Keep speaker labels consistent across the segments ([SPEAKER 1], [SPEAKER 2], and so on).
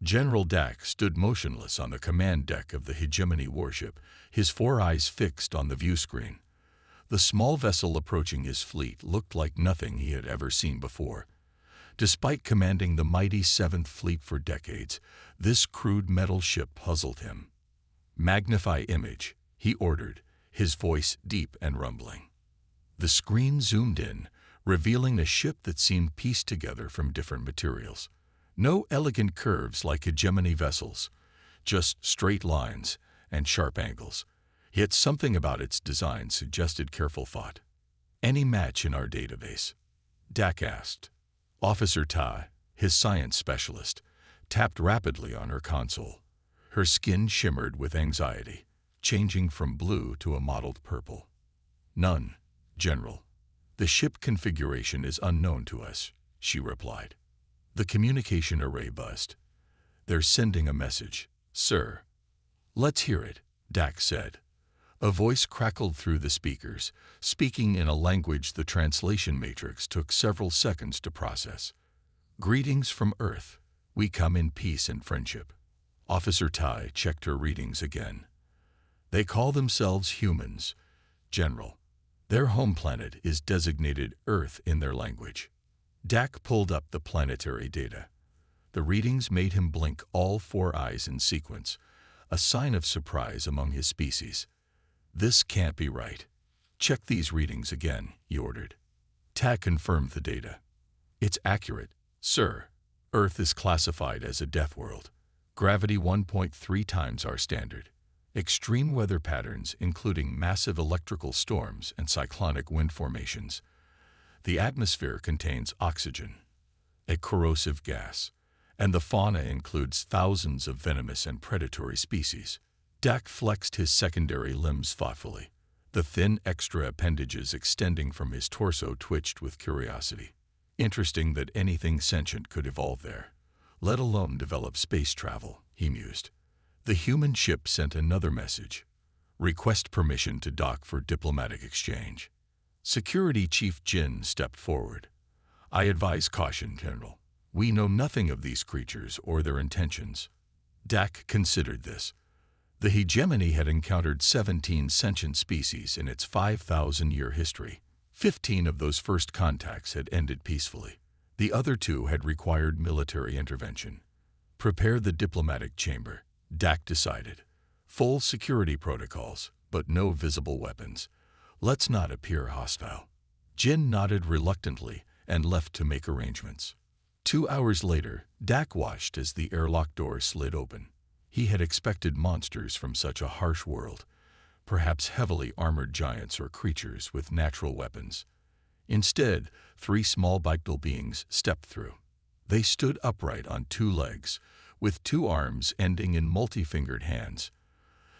[SPEAKER 1] General Dak stood motionless on the command deck of the Hegemony warship, his 4 eyes fixed on the view screen. The small vessel approaching his fleet looked like nothing he had ever seen before. Despite commanding the mighty 7th Fleet for decades, this crude metal ship puzzled him. "Magnify image," he ordered, his voice deep and rumbling. The screen zoomed in, revealing a ship that seemed pieced together from different materials. No elegant curves like hegemony vessels, just straight lines and sharp angles. Yet something about its design suggested careful thought. "Any match in our database?" Dak asked. Officer Tai, his science specialist, tapped rapidly on her console. Her skin shimmered with anxiety, changing from blue to a mottled purple. "None, General. The ship configuration is unknown to us," she replied. The communication array buzzed. "They're sending a message, sir." "Let's hear it," Dak said. A voice crackled through the speakers, speaking in a language the translation matrix took several seconds to process. "Greetings from Earth. We come in peace and friendship." Officer Tai checked her readings again. "They call themselves humans, General. Their home planet is designated Earth in their language." Dak pulled up the planetary data. The readings made him blink all 4 eyes in sequence, a sign of surprise among his species. "This can't be right. Check these readings again," he ordered. Tak confirmed the data. "It's accurate, sir. Earth is classified as a Deathworld. Gravity 1.3 times our standard. Extreme weather patterns, including massive electrical storms and cyclonic wind formations. The atmosphere contains oxygen, a corrosive gas, and the fauna includes thousands of venomous and predatory species." Dak flexed his secondary limbs thoughtfully. The thin extra appendages extending from his torso twitched with curiosity. "Interesting that anything sentient could evolve there, let alone develop space travel," he mused. The human ship sent another message. "Request permission to dock for diplomatic exchange." Security Chief Jin stepped forward. "I advise caution, General. We know nothing of these creatures or their intentions." Dak considered this. The hegemony had encountered 17 sentient species in its 5,000-year history. 15 of those first contacts had ended peacefully. The other 2 had required military intervention. "Prepare the diplomatic chamber," Dak decided. "Full security protocols, but no visible weapons. Let's not appear hostile." Jin nodded reluctantly and left to make arrangements. 2 hours later, Dak watched as the airlock door slid open. He had expected monsters from such a harsh world, perhaps heavily armored giants or creatures with natural weapons. Instead, 3 small bipedal beings stepped through. They stood upright on 2 legs, with 2 arms ending in multi-fingered hands.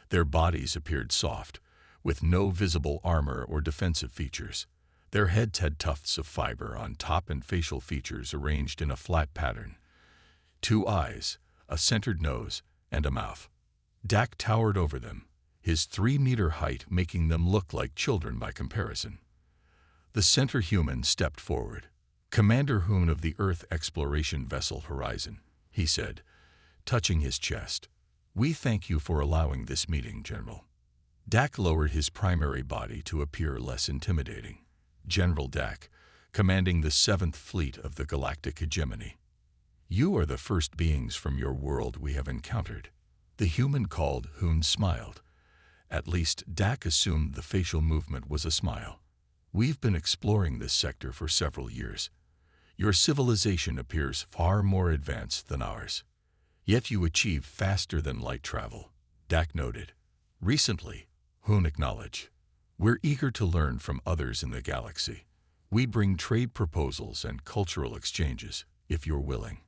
[SPEAKER 1] Their bodies appeared soft, with no visible armor or defensive features. Their heads had tufts of fiber on top and facial features arranged in a flat pattern. 2 eyes, a centered nose, and a mouth. Dak towered over them, his 3-meter height making them look like children by comparison. The center human stepped forward. "Commander Hoon of the Earth Exploration Vessel Horizon," he said, touching his chest. "We thank you for allowing this meeting, General." Dak lowered his primary body to appear less intimidating. "General Dak, commanding the 7th Fleet of the Galactic Hegemony. You are the first beings from your world we have encountered." The human called Hoon smiled. At least, Dak assumed the facial movement was a smile. "We've been exploring this sector for several years. Your civilization appears far more advanced than ours. Yet you achieve faster than light travel," Dak noted. "Recently," Hoon acknowledged. "We're eager to learn from others in the galaxy. We bring trade proposals and cultural exchanges, if you're willing."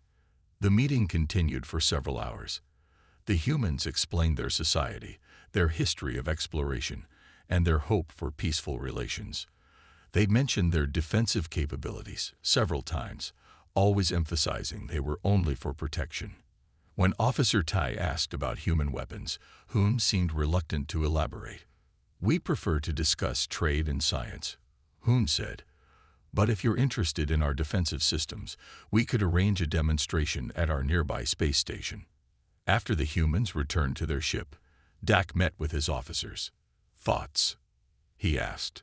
[SPEAKER 1] The meeting continued for several hours. The humans explained their society, their history of exploration, and their hope for peaceful relations. They mentioned their defensive capabilities several times, always emphasizing they were only for protection. When Officer Tai asked about human weapons, Hoon seemed reluctant to elaborate. "We prefer to discuss trade and science," Hoon said. But if you're interested in our defensive systems, we could arrange a demonstration at our nearby space station. After the humans returned to their ship, Dak met with his officers. "Thoughts?" he asked.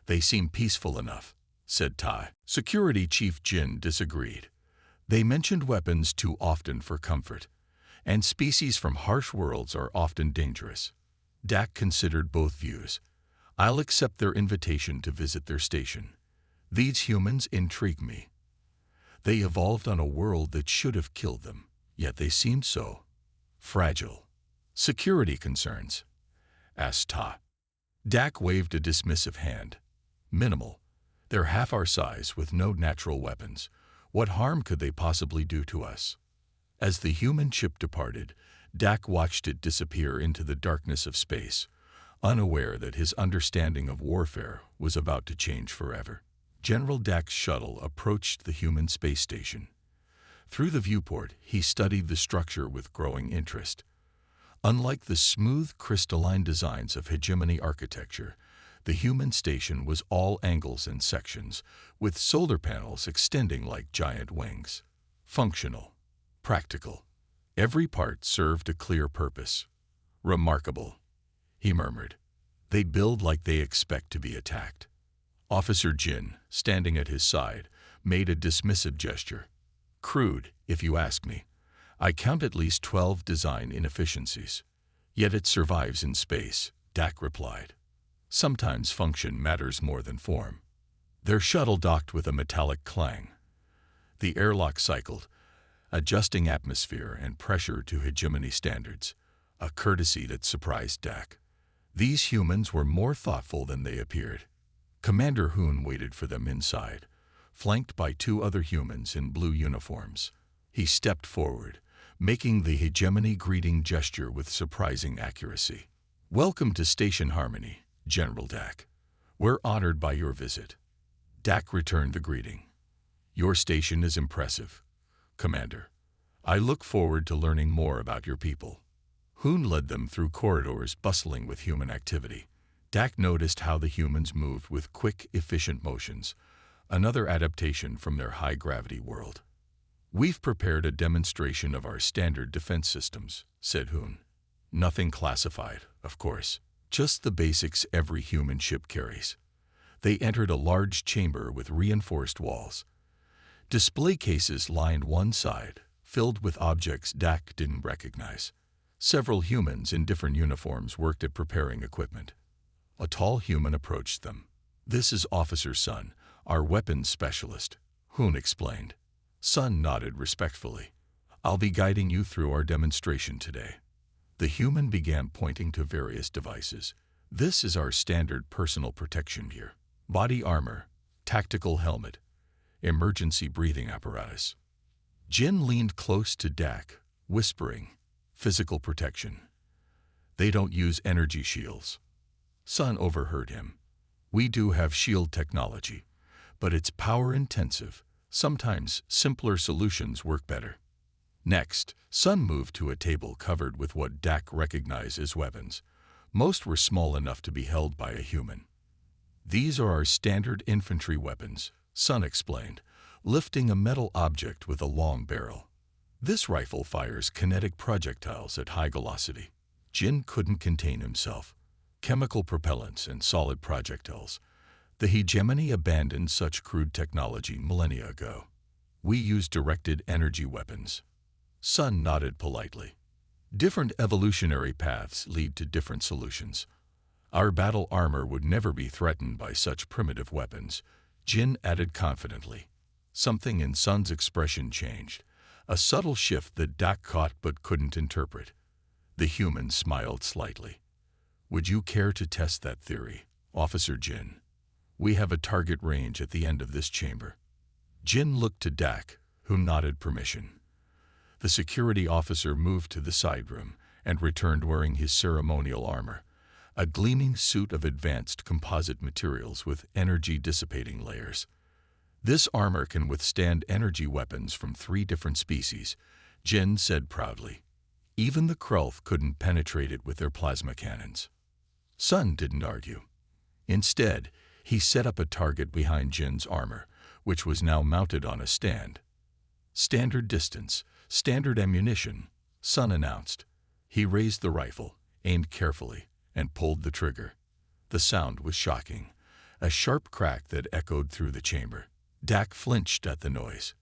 [SPEAKER 1] "They seem peaceful enough," said Tai. Security Chief Jin disagreed. "They mentioned weapons too often for comfort, and species from harsh worlds are often dangerous." Dak considered both views. "I'll accept their invitation to visit their station. These humans intrigue me. They evolved on a world that should have killed them, yet they seemed so fragile." "Security concerns?" asked Ta. Dak waved a dismissive hand. "Minimal. They're half our size with no natural weapons. What harm could they possibly do to us?" As the human ship departed, Dak watched it disappear into the darkness of space, unaware that his understanding of warfare was about to change forever. General Dak's shuttle approached the human space station. Through the viewport, he studied the structure with growing interest. Unlike the smooth, crystalline designs of hegemony architecture, the human station was all angles and sections, with solar panels extending like giant wings. Functional. Practical. Every part served a clear purpose. "Remarkable," he murmured. "They build like they expect to be attacked." Officer Jin, standing at his side, made a dismissive gesture. "Crude, if you ask me. I count at least 12 design inefficiencies. Yet it survives in space," Dak replied. "Sometimes function matters more than form." Their shuttle docked with a metallic clang. The airlock cycled, adjusting atmosphere and pressure to hegemony standards, a courtesy that surprised Dak. These humans were more thoughtful than they appeared. Commander Hoon waited for them inside, flanked by 2 other humans in blue uniforms. He stepped forward, making the hegemony greeting gesture with surprising accuracy. "Welcome to Station Harmony, General Dak. We're honored by your visit." Dak returned the greeting. "Your station is impressive, Commander. I look forward to learning more about your people." Hoon led them through corridors bustling with human activity. Dak noticed how the humans moved with quick, efficient motions, another adaptation from their high-gravity world. "We've prepared a demonstration of our standard defense systems," said Hoon. "Nothing classified, of course, just the basics every human ship carries." They entered a large chamber with reinforced walls. Display cases lined one side, filled with objects Dak didn't recognize. Several humans in different uniforms worked at preparing equipment. A tall human approached them. "This is Officer Sun, our weapons specialist," Hoon explained. Sun nodded respectfully. "I'll be guiding you through our demonstration today." The human began pointing to various devices. "This is our standard personal protection gear. Body armor, tactical helmet, emergency breathing apparatus." Jin leaned close to Dak, whispering, "Physical protection. They don't use energy shields." Sun overheard him. "We do have shield technology, but it's power-intensive. Sometimes simpler solutions work better." Next, Sun moved to a table covered with what Dak recognized as weapons. Most were small enough to be held by a human. "These are our standard infantry weapons," Sun explained, lifting a metal object with a long barrel. "This rifle fires kinetic projectiles at high velocity." Jin couldn't contain himself. Chemical propellants and solid projectiles. The hegemony abandoned such crude technology millennia ago. "We use directed energy weapons." Sun nodded politely. "Different evolutionary paths lead to different solutions. Our battle armor would never be threatened by such primitive weapons," Jin added confidently. Something in Sun's expression changed, a subtle shift that Dak caught but couldn't interpret. The human smiled slightly. "Would you care to test that theory, Officer Jin? We have a target range at the end of this chamber." Jin looked to Dak, who nodded permission. The security officer moved to the side room and returned wearing his ceremonial armor, a gleaming suit of advanced composite materials with energy-dissipating layers. "This armor can withstand energy weapons from 3 different species," Jin said proudly. "Even the Krulth couldn't penetrate it with their plasma cannons." Sun didn't argue. Instead, He set up a target behind Jin's armor, which was now mounted on a stand. "Standard distance, standard ammunition," Sun announced. He raised the rifle, aimed carefully, and pulled the trigger. The sound was shocking, a sharp crack that echoed through the chamber. Dak flinched at the noise.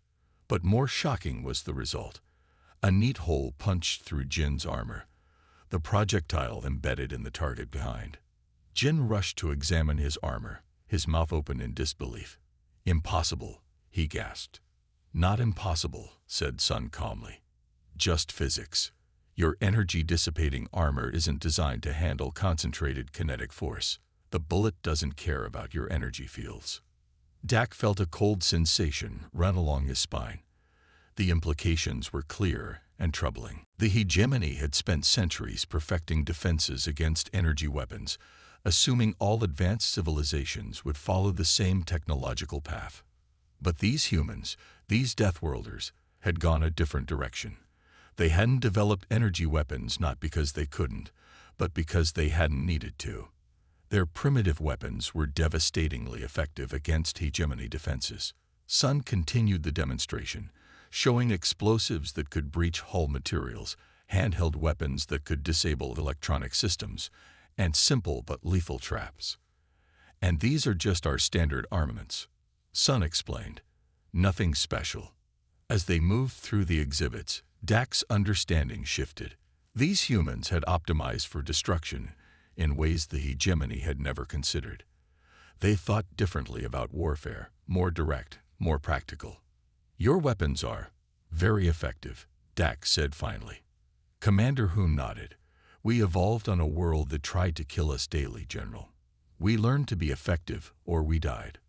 [SPEAKER 1] But more shocking was the result. A neat hole punched through Jin's armor, the projectile embedded in the target behind. Jin rushed to examine his armor, his mouth open in disbelief. "Impossible," he gasped. "Not impossible," said Sun calmly. "Just physics. Your energy-dissipating armor isn't designed to handle concentrated kinetic force. The bullet doesn't care about your energy fields." Dak felt a cold sensation run along his spine. The implications were clear and troubling. The hegemony had spent centuries perfecting defenses against energy weapons, assuming all advanced civilizations would follow the same technological path. But these humans, these Deathworlders, had gone a different direction. They hadn't developed energy weapons not because they couldn't, but because they hadn't needed to. Their primitive weapons were devastatingly effective against hegemony defenses. Sun continued the demonstration, showing explosives that could breach hull materials, handheld weapons that could disable electronic systems, and simple but lethal traps. "And these are just our standard armaments," Sun explained. "Nothing special." As they moved through the exhibits, Dak's understanding shifted. These humans had optimized for destruction in ways the hegemony had never considered. They thought differently about warfare, more direct, more practical. "Your weapons are very effective," Dak said finally. Commander Hoon nodded. "We evolved on a world that tried to kill us daily, General. We learned to be effective, or we died."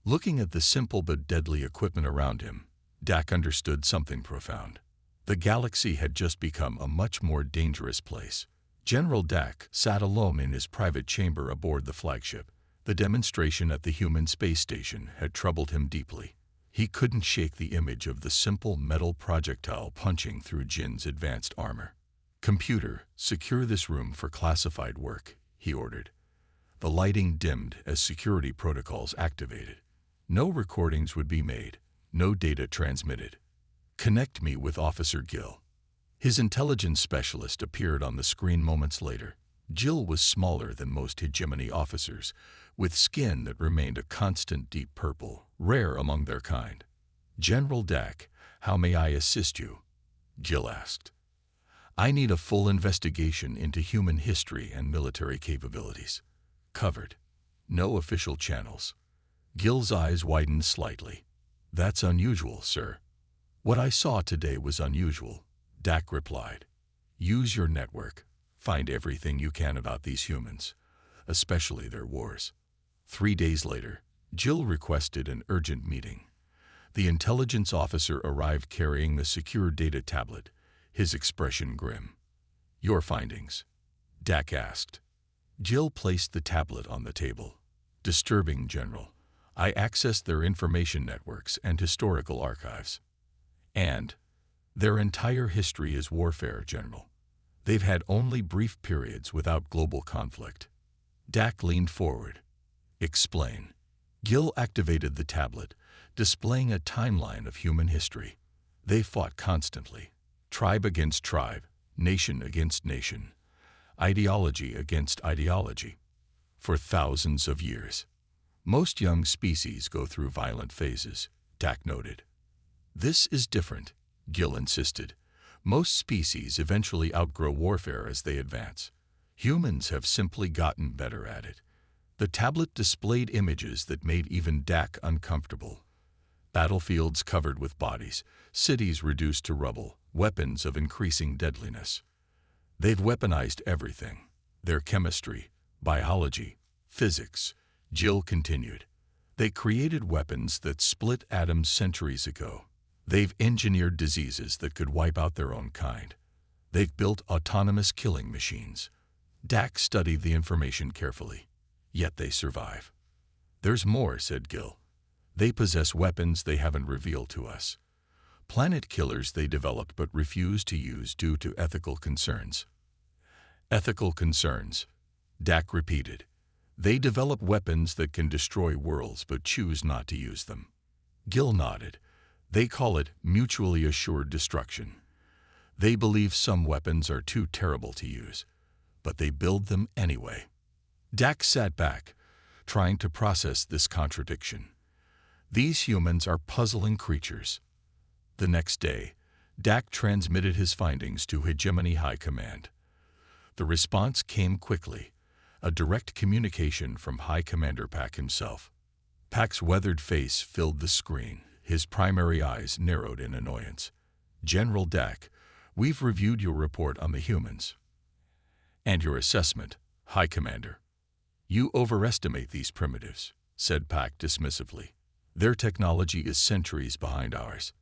[SPEAKER 1] Looking at the simple but deadly equipment around him, Dak understood something profound. The galaxy had just become a much more dangerous place. General Dak sat alone in his private chamber aboard the flagship. The demonstration at the human space station had troubled him deeply. He couldn't shake the image of the simple metal projectile punching through Jin's advanced armor. "Computer, secure this room for classified work," he ordered. The lighting dimmed as security protocols activated. No recordings would be made, no data transmitted. "Connect me with Officer Gill." His intelligence specialist appeared on the screen moments later. Gill was smaller than most hegemony officers, with skin that remained a constant deep purple, rare among their kind. "General Dak, how may I assist you?" Gill asked. "I need a full investigation into human history and military capabilities." "Covered. No official channels." Gill's eyes widened slightly. "That's unusual, sir." "What I saw today was unusual," Dak replied. "Use your network. Find everything you can about these humans, especially their wars." 3 days later, Gill requested an urgent meeting. The intelligence officer arrived carrying the secure data tablet, his expression grim. "Your findings?" Dak asked. Gill placed the tablet on the table. "Disturbing, General. I accessed their information networks and historical archives. And their entire history is warfare, General. They've had only brief periods without global conflict." Dak leaned forward. "Explain." Gill activated the tablet, displaying a timeline of human history. They fought constantly, tribe against tribe, nation against nation, ideology against ideology, for thousands of years. "Most young species go through violent phases," Dak noted. "This is different," Gill insisted. "Most species eventually outgrow warfare as they advance. Humans have simply gotten better at it." The tablet displayed images that made even Dak uncomfortable. Battlefields covered with bodies, cities reduced to rubble, weapons of increasing deadliness. "They've weaponized everything. Their chemistry, biology, physics," Gill continued. "They created weapons that split atoms centuries ago. They've engineered diseases that could wipe out their own kind. They've built autonomous killing machines." Dak studied the information carefully. "Yet they survive." "There's more," said Gill. "They possess weapons they haven't revealed to us. Planet killers they developed but refused to use due to ethical concerns." "Ethical concerns," Dak repeated. They develop weapons that can destroy worlds but choose not to use them. Gil nodded. They call it mutually assured destruction. They believe some weapons are too terrible to use, but they build them anyway. Dak sat back, trying to process this contradiction. These humans are puzzling creatures. The next day, Dak transmitted his findings to Hegemony High Command. The response came quickly, a direct communication from High Commander Pack himself. Pack's weathered face filled the screen, his primary eyes narrowed in annoyance. General Dak, we've reviewed your report on the humans. And your assessment, High Commander. You overestimate these primitives, said Pack dismissively. Their technology is centuries behind ours.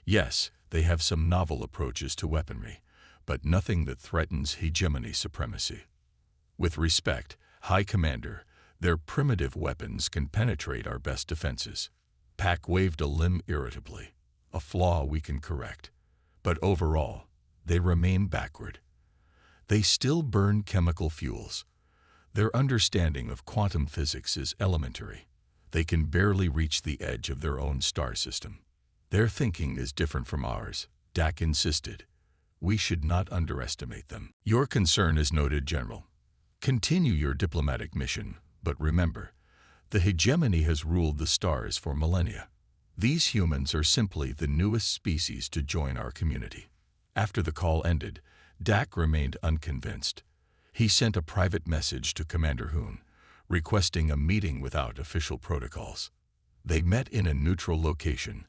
[SPEAKER 1] Yes, they have some novel approaches to weaponry, but nothing that threatens hegemony supremacy. With respect, High Commander, their primitive weapons can penetrate our best defenses. Pack waved a limb irritably, a flaw we can correct. But overall, they remain backward. They still burn chemical fuels. Their understanding of quantum physics is elementary. They can barely reach the edge of their own star system. Their thinking is different from ours, Dak insisted. We should not underestimate them. Your concern is noted, General. Continue your diplomatic mission, but remember, the hegemony has ruled the stars for millennia. These humans are simply the newest species to join our community. After the call ended, Dak remained unconvinced. He sent a private message to Commander Hoon, requesting a meeting without official protocols. They met in a neutral location,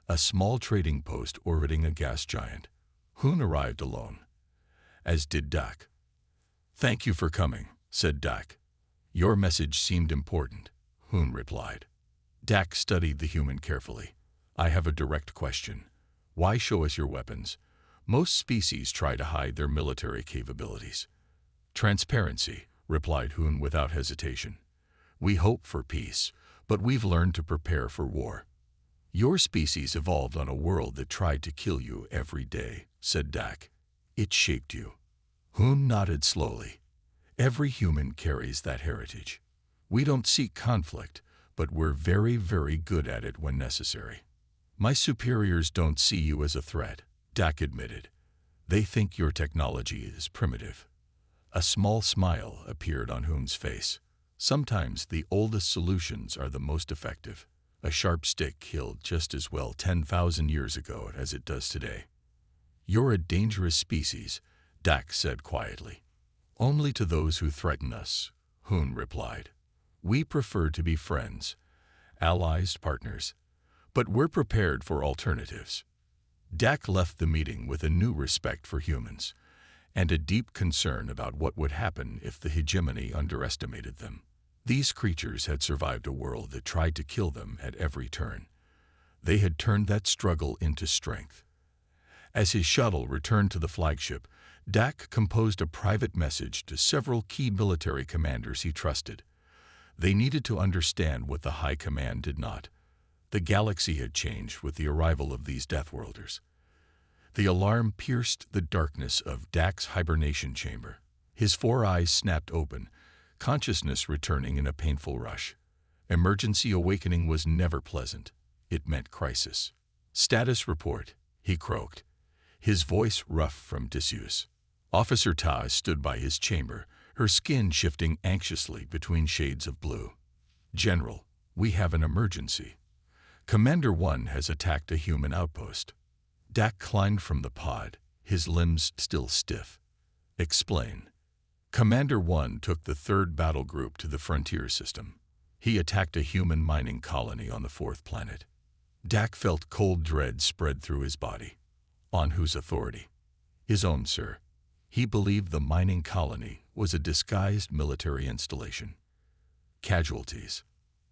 [SPEAKER 1] a small trading post orbiting a gas giant. Hoon arrived alone, as did Dak. Thank you for coming, said Dak. Your message seemed important, Hoon replied. Dak studied the human carefully. I have a direct question. Why show us your weapons? Most species try to hide their military capabilities. Transparency, replied Hoon without hesitation. We hope for peace, but we've learned to prepare for war. Your species evolved on a world that tried to kill you every day, said Dak. It shaped you. Hoon nodded slowly. Every human carries that heritage. We don't seek conflict, but we're very, very good at it when necessary. My superiors don't see you as a threat, Dak admitted. They think your technology is primitive. A small smile appeared on Hoon's face. Sometimes the oldest solutions are the most effective. A sharp stick killed just as well 10,000 years ago as it does today. You're a dangerous species, Dak said quietly. Only to those who threaten us, Hoon replied. We prefer to be friends, allies, partners, but we're prepared for alternatives. Dak left the meeting with a new respect for humans and a deep concern about what would happen if the hegemony underestimated them. These creatures had survived a world that tried to kill them at every turn. They had turned that struggle into strength. As his shuttle returned to the flagship, Dak composed a private message to several key military commanders he trusted. They needed to understand what the High Command did not. The galaxy had changed with the arrival of these Deathworlders. The alarm pierced the darkness of Dak's hibernation chamber. His 4 eyes snapped open, consciousness returning in a painful rush. Emergency awakening was never pleasant. It meant crisis. Status report, he croaked, his voice rough from disuse. Officer Ta stood by his chamber, her skin shifting anxiously between shades of blue. General, we have an emergency. Commander 1 has attacked a human outpost. Dak climbed from the pod, his limbs still stiff. Explain. Commander 1 took the 3rd battle group to the frontier system. He attacked a human mining colony on the 4th planet. Dak felt cold dread spread through his body. On whose authority? His own, sir. He believed the mining colony was a disguised military installation. Casualties,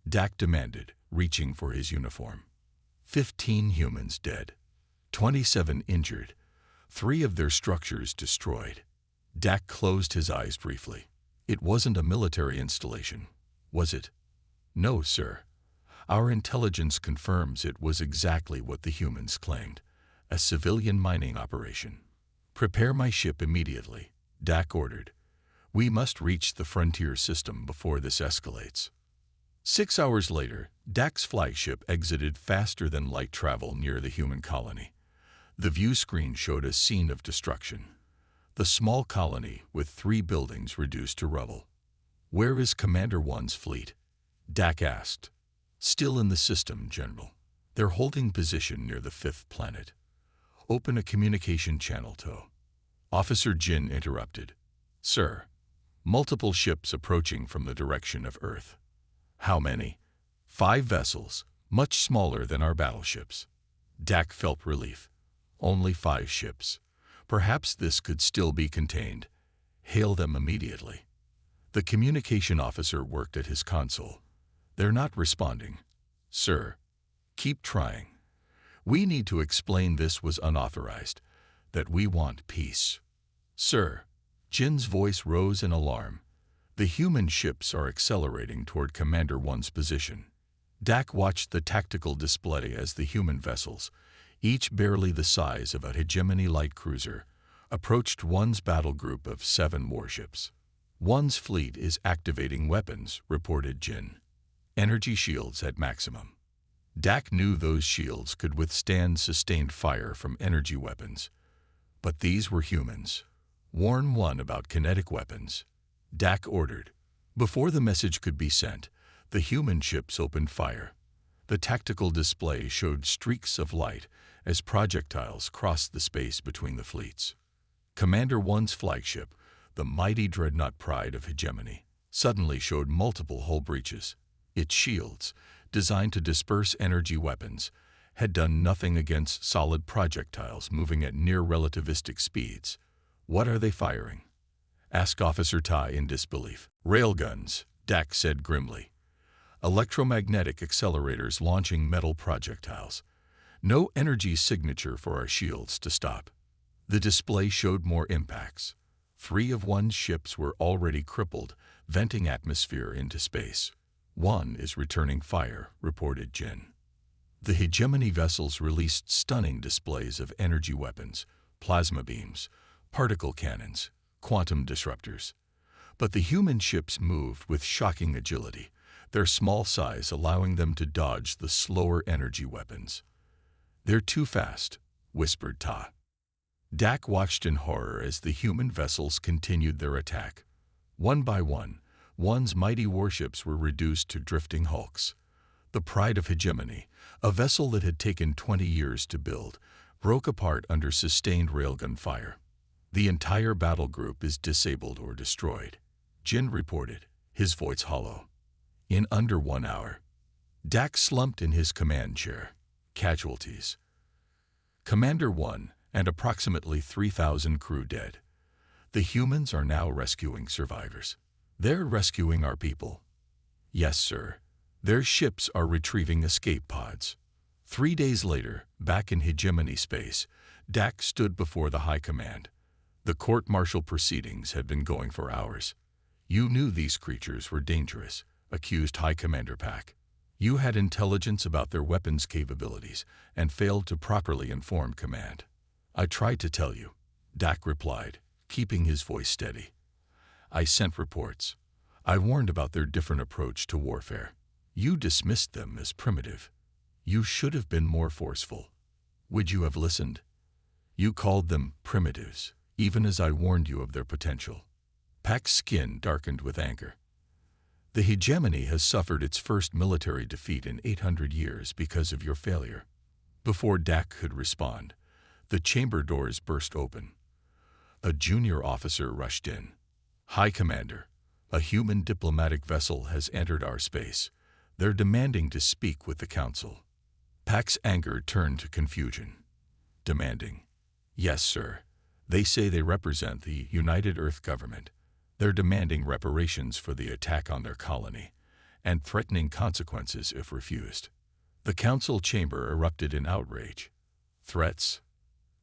[SPEAKER 1] Dak demanded, reaching for his uniform. 15 humans dead. 27 injured. 3 of their structures destroyed. Dak closed his eyes briefly. It wasn't a military installation, was it? No, sir. Our intelligence confirms it was exactly what the humans claimed. A civilian mining operation. Prepare my ship immediately, Dak ordered. We must reach the frontier system before this escalates. 6 hours later, Dak's flagship exited faster than light travel near the human colony. The view screen showed a scene of destruction. The small colony, with 3 buildings reduced to rubble. "Where is Commander One's fleet?" Dak asked. "Still in the system, General. They're holding position near the 5th planet." "Open a communication channel, To." Officer Jin interrupted. "Sir, multiple ships approaching from the direction of Earth." "How many?" "5 vessels, much smaller than our battleships." Dak felt relief. Only 5 ships. Perhaps this could still be contained. Hail them immediately. The communication officer worked at his console. "They're not responding." "Sir, keep trying. We need to explain this was unauthorized, that we want peace." "Sir," Jin's voice rose in alarm. "The human ships are accelerating toward Commander One's position." Dak watched the tactical display as the human vessels, each barely the size of a hegemony light cruiser, approached One's battle group of 7 warships. "One's fleet is activating weapons," reported Jin. "Energy shields at maximum." Dak knew those shields could withstand sustained fire from energy weapons. But these were humans. "Warn One about kinetic weapons," Dak ordered. Before the message could be sent, the human ships opened fire. The tactical display showed streaks of light as projectiles crossed the space between the fleets. Commander One's flagship, the mighty dreadnought Pride of Hegemony, suddenly showed multiple hull breaches. Its shields, designed to disperse energy weapons, had done nothing against solid projectiles moving at near relativistic speeds. "What are they firing?" asked Officer Tai in disbelief. "Railguns," Dak said grimly. "Electromagnetic accelerators launching metal projectiles. No energy signature for our shields to stop." The display showed more impacts. 3 of One's ships were already crippled, venting atmosphere into space. "One is returning fire," reported Jin. The hegemony vessels released stunning displays of energy weapons, plasma beams, particle cannons, quantum disruptors. But the human ships moved with shocking agility, their small size allowing them to dodge the slower energy weapons. "They're too fast," whispered Ta. Dak watched in horror as the human vessels continued their attack. One by one, One's mighty warships were reduced to drifting hulks. The Pride of Hegemony, a vessel that had taken 20 years to build, broke apart under sustained railgun fire. "The entire battle group is disabled or destroyed," Jin reported, his voice hollow. "In under 1 hour." Dak slumped in his command chair. "Casualties." "Commander One and approximately 3,000 crew dead. The humans are now rescuing survivors." "They're rescuing our people." "Yes, sir. Their ships are retrieving escape pods." 3 days later, back in hegemony space, Dak stood before the High Command. The court-martial proceedings had been going for hours. "You knew these creatures were dangerous," accused High Commander Pak. "You had intelligence about their weapons capabilities and failed to properly inform command." "I tried to tell you," Dak replied, keeping his voice steady. "I sent reports. I warned about their different approach to warfare. You dismissed them as primitive. You should have been more forceful. Would you have listened? You called them primitives, even as I warned you of their potential." Pak's skin darkened with anger. "The hegemony has suffered its first military defeat in 800 years because of your failure." Before Dak could respond, the chamber doors burst open. A junior officer rushed in. "High Commander, a human diplomatic vessel has entered our space. They're demanding to speak with the Council." Pak's anger turned to confusion. "Demanding?" "Yes, sir. They say they represent the United Earth government. They're demanding reparations for the attack on their colony, and threatening consequences if refused." The council chamber erupted in outrage. Threats?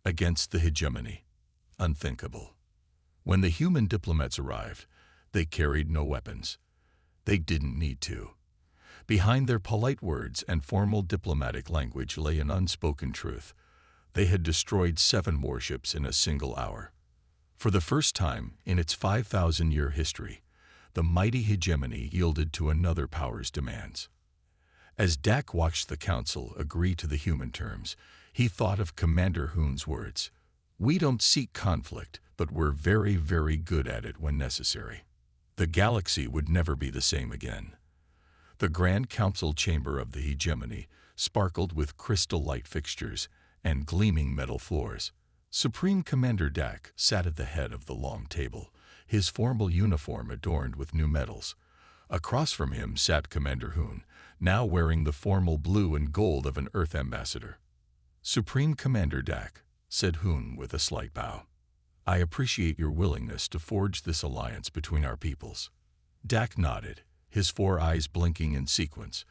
[SPEAKER 1] Against the hegemony? Unthinkable. When the human diplomats arrived, they carried no weapons. They didn't need to. Behind their polite words and formal diplomatic language lay an unspoken truth. They had destroyed 7 warships in a single hour. For the first time in its 5,000-year history, the mighty hegemony yielded to another power's demands. As Dak watched the council agree to the human terms, he thought of Commander Hoon's words, "We don't seek conflict, but we're very, very good at it when necessary." The galaxy would never be the same again. The Grand Council chamber of the hegemony sparkled with crystal light fixtures and gleaming metal floors. Supreme Commander Dak sat at the head of the long table, his formal uniform adorned with new medals. Across from him sat Commander Hoon, now wearing the formal blue and gold of an Earth ambassador. "Supreme Commander Dak," said Hoon with a slight bow, "I appreciate your willingness to forge this alliance between our peoples." Dak nodded, his 4 eyes blinking in sequence,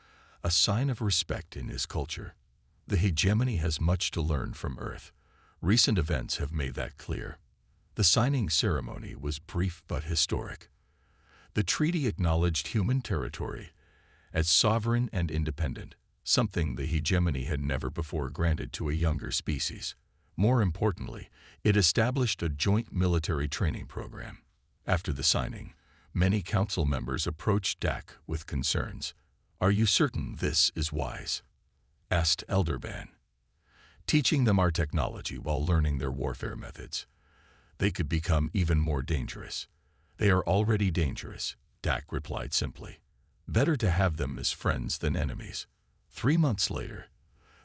[SPEAKER 1] a sign of respect in his culture. The hegemony has much to learn from Earth. Recent events have made that clear. The signing ceremony was brief but historic. The treaty acknowledged human territory as sovereign and independent, something the hegemony had never before granted to a younger species. More importantly, it established a joint military training program. After the signing, many council members approached Dak with concerns. "Are you certain this is wise?" asked Elderban. "Teaching them our technology while learning their warfare methods. They could become even more dangerous." "They are already dangerous," Dak replied simply. "Better to have them as friends than enemies." 3 months later,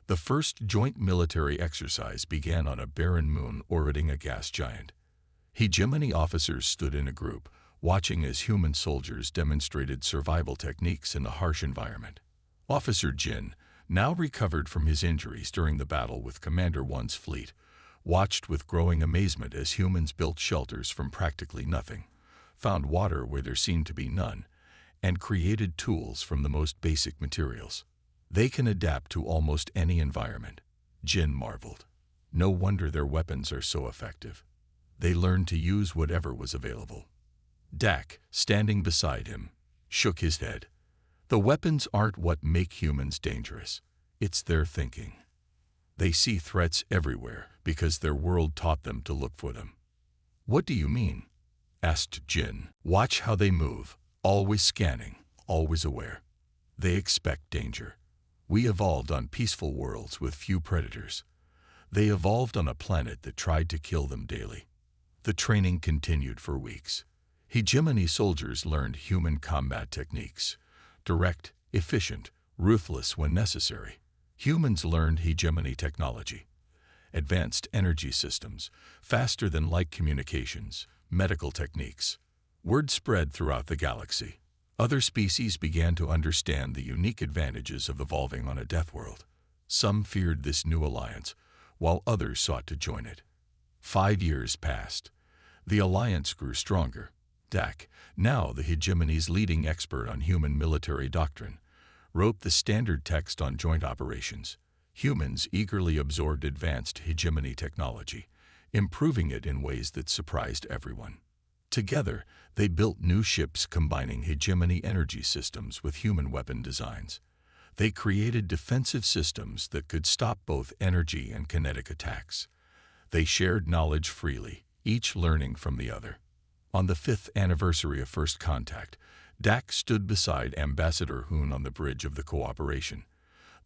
[SPEAKER 1] the first joint military exercise began on a barren moon orbiting a gas giant. Hegemony officers stood in a group, watching as human soldiers demonstrated survival techniques in a harsh environment. Officer Jin, now recovered from his injuries during the battle with Commander One's fleet, watched with growing amazement as humans built shelters from practically nothing, found water where there seemed to be none, and created tools from the most basic materials. "They can adapt to almost any environment," Jin marveled. "No wonder their weapons are so effective. They learned to use whatever was available." Dak, standing beside him, shook his head. "The weapons aren't what make humans dangerous. It's their thinking. They see threats everywhere because their world taught them to look for them." "What do you mean?" asked Jin. "Watch how they move, always scanning, always aware. They expect danger. We evolved on peaceful worlds with few predators. They evolved on a planet that tried to kill them daily." The training continued for weeks. Hegemony soldiers learned human combat techniques, direct, efficient, ruthless when necessary. Humans learned hegemony technology, advanced energy systems, faster than light communications, medical techniques. Word spread throughout the galaxy. Other species began to understand the unique advantages of evolving on a Deathworld. Some feared this new alliance, while others sought to join it. 5 years passed. The alliance grew stronger. Dak, now the hegemony's leading expert on human military doctrine, wrote the standard text on joint operations. Humans eagerly absorbed advanced hegemony technology, improving it in ways that surprised everyone. Together, they built new ships combining hegemony energy systems with human weapon designs. They created defensive systems that could stop both energy and kinetic attacks. They shared knowledge freely, each learning from the other. On the 5th anniversary of First Contact, Dak stood beside Ambassador Hoon on the bridge of the Cooperation,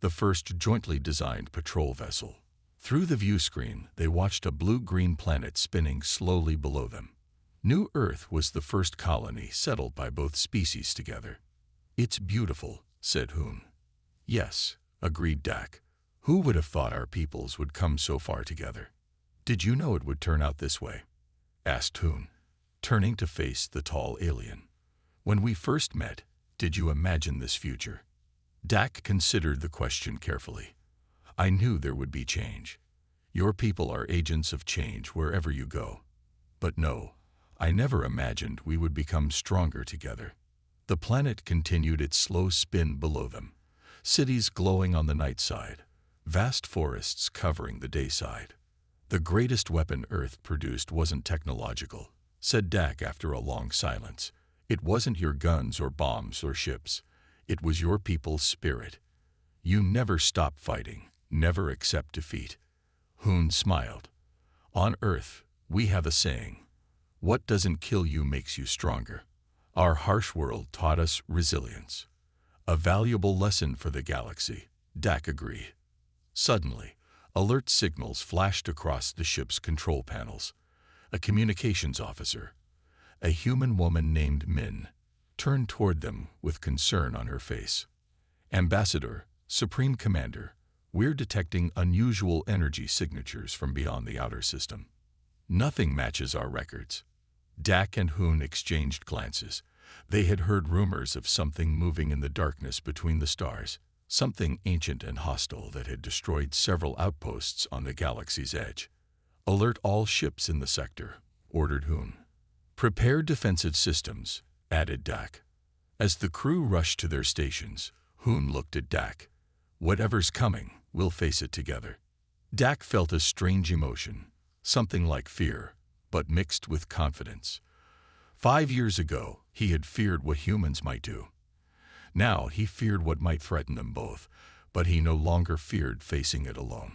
[SPEAKER 1] the first jointly designed patrol vessel. Through the view screen, they watched a blue-green planet spinning slowly below them. New Earth was the first colony settled by both species together. "It's beautiful," said Hoon. "Yes," agreed Dak. "Who would have thought our peoples would come so far together?" "Did you know it would turn out this way?" asked Hoon, turning to face the tall alien. "When we first met, did you imagine this future?" Dak considered the question carefully. "I knew there would be change. Your people are agents of change wherever you go. But no, I never imagined we would become stronger together." The planet continued its slow spin below them, cities glowing on the night side, vast forests covering the day side. "The greatest weapon Earth produced wasn't technological," said Dak after a long silence. "It wasn't your guns or bombs or ships. It was your people's spirit. You never stop fighting, never accept defeat." Hoon smiled. "On Earth, we have a saying, What doesn't kill you makes you stronger. Our harsh world taught us resilience. A valuable lesson for the galaxy. Dak agreed. Suddenly, alert signals flashed across the ship's control panels. A communications officer, a human woman named Min, turned toward them with concern on her face. Ambassador, Supreme Commander, we're detecting unusual energy signatures from beyond the outer system. Nothing matches our records. Dak and Hoon exchanged glances. They had heard rumors of something moving in the darkness between the stars, something ancient and hostile that had destroyed several outposts on the galaxy's edge. Alert all ships in the sector, ordered Hoon. Prepare defensive systems, added Dak. As the crew rushed to their stations, Hoon looked at Dak. Whatever's coming, we'll face it together. Dak felt a strange emotion, something like fear, but mixed with confidence. 5 years ago, he had feared what humans might do. Now he feared what might threaten them both, but he no longer feared facing it alone.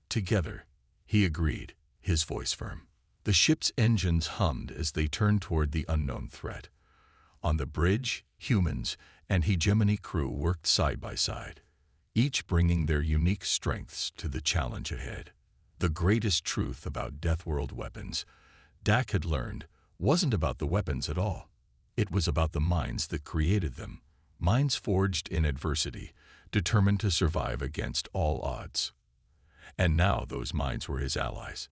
[SPEAKER 1] Together, he agreed, his voice firm. The ship's engines hummed as they turned toward the unknown threat. On the bridge, humans and hegemony crew worked side by side, each bringing their unique strengths to the challenge ahead. The greatest truth about Deathworld weapons, Dak had learned, wasn't about the weapons at all. It was about the minds that created them, minds forged in adversity, determined to survive against all odds. And now those minds were his allies.